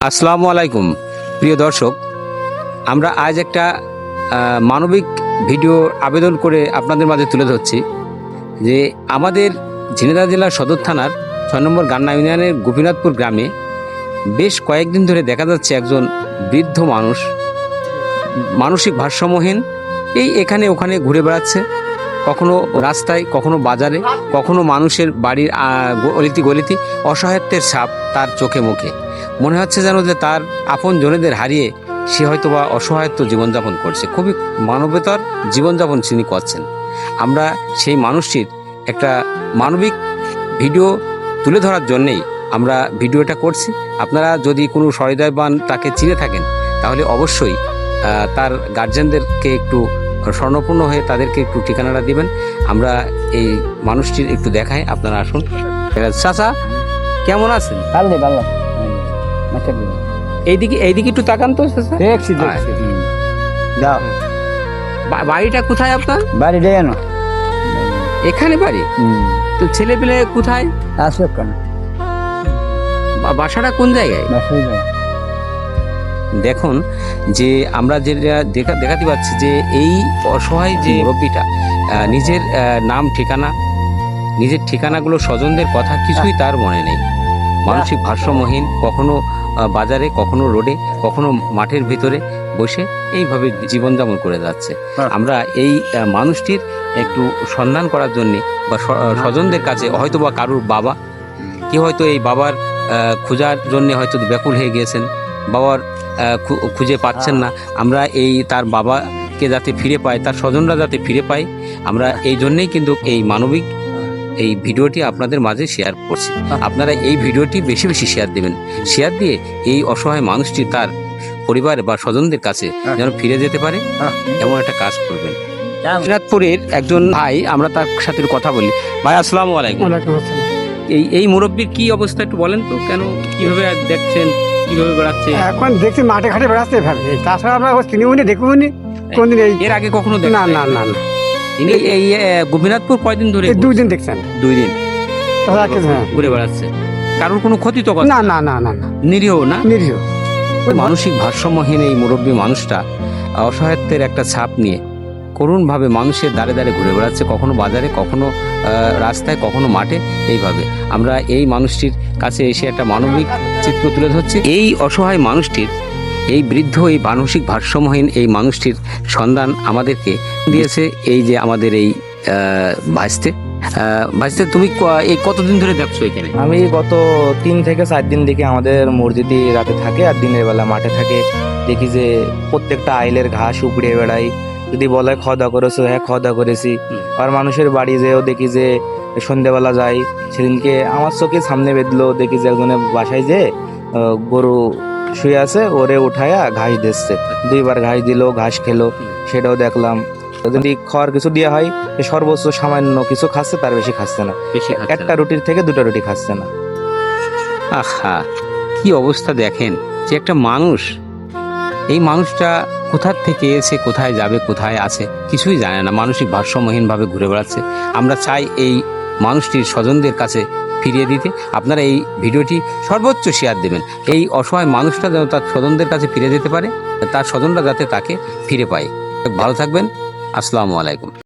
আসসালামু আলাইকুম প্রিয় দর্শক, আমরা আজ একটা মানবিক ভিডিও আবেদন করে আপনাদের মাঝে তুলে ধরছি যে আমাদের ঝিনাইদহ জেলার সদর থানার ৬ নম্বর গান্না ইউনিয়নের গোপীনাথপুর গ্রামে বেশ কয়েকদিন ধরে দেখা যাচ্ছে একজন বৃদ্ধ মানুষ মানসিক ভারসাম্যহীন এখানে ওখানে ঘুরে বেড়াচ্ছে, কখনো রাস্তায়, কখনো বাজারে, কখনো মানুষের বাড়ির অলিতি গলিতি। অসহায়ত্বের ছাপ তার চোখে মুখে, মনে হচ্ছে যেন যে তার আপন জনেদের হারিয়ে সে হয়তো বা অসহায়ত্ব জীবনযাপন করছে। খুবই মানবতার জীবনযাপন তিনি করছেন। আমরা সেই মানুষটির একটা মানবিক ভিডিও তুলে ধরার জন্যেই আমরা ভিডিওটা করছি। আপনারা যদি কোনো সহৃদয়বান তাকে চিনে থাকেন তাহলে অবশ্যই তার গার্জেনদেরকে একটু স্বর্ণপূর্ণ হয়ে তাদেরকে একটু ঠিকানাটা দিবেন। আমরা এই মানুষটির একটু দেখাই, আপনারা আসুন। চাচা কেমন আছেন? ভালো। এইদিকে একটু তাকান তো চাচা। দেখছি যাও। বাড়িটা কোথায় আপনার? বাড়ি দেয় এখানে বাড়ি? তো ছেলে পেলে কোথায়? আসবে কেন? বাসাটা কোন জায়গায়? দেখুন যে আমরা যেটা দেখাতে পাচ্ছি যে এই অসহায় যে মুরব্বীটা নিজের নাম ঠিকানা, নিজের ঠিকানাগুলো, স্বজনদের কথা কিছুই তার মনে নেই। মানসিক ভারসাম্যহীন, কখনো বাজারে, কখনো রোডে, কখনো মাঠের ভিতরে বসে এইভাবে জীবনযাপন করে যাচ্ছে। আমরা এই মানুষটির একটু সন্ধান করার জন্যে বা স্বজনদের কাছে, হয়তো বা কারুর বাবা, কেউ হয়তো এই বাবার খোঁজার জন্যে হয়তো ব্যাকুল হয়ে গিয়েছেন, বাবার খুঁজে পাচ্ছেন না। আমরা এই তার বাবাকে যাতে ফিরে পাই, তার স্বজনরা যাতে ফিরে পায়, আমরা এই জন্যেই কিন্তু এই মানবিক এই ভিডিওটি আপনাদের মাঝে শেয়ার করছি। আপনারা এই ভিডিওটি বেশি বেশি শেয়ার দেবেন। শেয়ার দিয়ে এই অসহায় মানুষটি তার পরিবার বা স্বজনদের কাছে যেন ফিরে যেতে পারে এমন একটা কাজ করবেন। গোপীনাথপুরের একজন ভাই, আমরা তার সাথে কথা বলি। ভাই আসসালামু আলাইকুম। এই মুরব্বীর কি অবস্থা একটু বলেন তো, কেন কিভাবে দেখছেন, কিভাবে বেড়াচ্ছে? এখন দেখছি মাঠে ঘাটে বেড়াচ্ছে ভাবে, তাছাড়া আমরা চিনিউনি দেখুনি কোনদিন। এর আগে কখনো না। এই গোপীনাথপুর কয়দিন ধরে? 2 দিন দেখছেন। 2 দিন ঘুরে বেড়াচ্ছে, কারোর কোনো ক্ষতি তো না। নিরীহ না? নিরীহ। মানসিক ভারসাম্যহীন এই মুরব্বী মানুষটা অসহায়ত্বের একটা ছাপ নিয়ে করুণভাবে মানুষের দাঁড়ে দাঁড়ে ঘুরে বেড়াচ্ছে, কখনো বাজারে, কখনো রাস্তায়, কখনো মাঠে। এইভাবে আমরা এই মানুষটির কাছে এসে একটা মানবিক চিত্র তুলে ধরছি। এই অসহায় মানুষটির, এই বৃদ্ধ, এই মানসিক ভারসাম্যহীন এই মানুষটির সন্ধান আমাদেরকে দিয়েছে এই যে আমাদের এই ভাইস্তে। তুমি এই কতদিন ধরে দেখছো এখানে? আমি গত 3 থেকে 4 দিন দেখি আমাদের মসজিদে রাতে থাকে আর দিনের বেলা মাঠে থাকে। দেখি যে প্রত্যেকটা আইলের ঘাস উপড়ে বেড়াই। যদি বলে খাওয়া দাওয়া করেছো, হ্যাঁ খাওয়া দাওয়া করেছি। আর মানুষের বাড়ি যেও দেখি যে সন্ধ্যেবেলা যাই। সেদিনকে আমার চোখে সামনে বেঁধলো, দেখি যে একজনের বাসায় যে গরু শুয়ে আছে, ওরে উঠায়া ঘাস দিচ্ছে। 2বার ঘাস দিল, ঘাস খেলো, সেটাও দেখলাম। যদি খাওয়ার কিছু দেওয়া হয়, সর্বোচ্চ সামান্য কিছু খাচ্ছে, তার বেশি খাচ্ছে না। একটা রুটির থেকে 2টা রুটি খাচ্ছে না। আহা, কি অবস্থা দেখেন যে একটা মানুষ, এই মানুষটা কোথা থেকে এসে, কোথায় যাবে, কোথায় আছে কিছুই জানে না, মানসিক ভারসাম্যহীনভাবে ঘুরে বেড়াচ্ছে। আমরা চাই এই মানুষটির স্বজনদের কাছে ফিরিয়ে দিতে। আপনারা এই ভিডিওটি সর্বোচ্চ শেয়ার দেবেন। এই অসহায় মানুষটা যেন তার স্বজনদের কাছে ফিরে যেতে পারে, তার স্বজনরা যাতে তাকে ফিরে পায়। ভালো থাকবেন। আসসালামু আলাইকুম।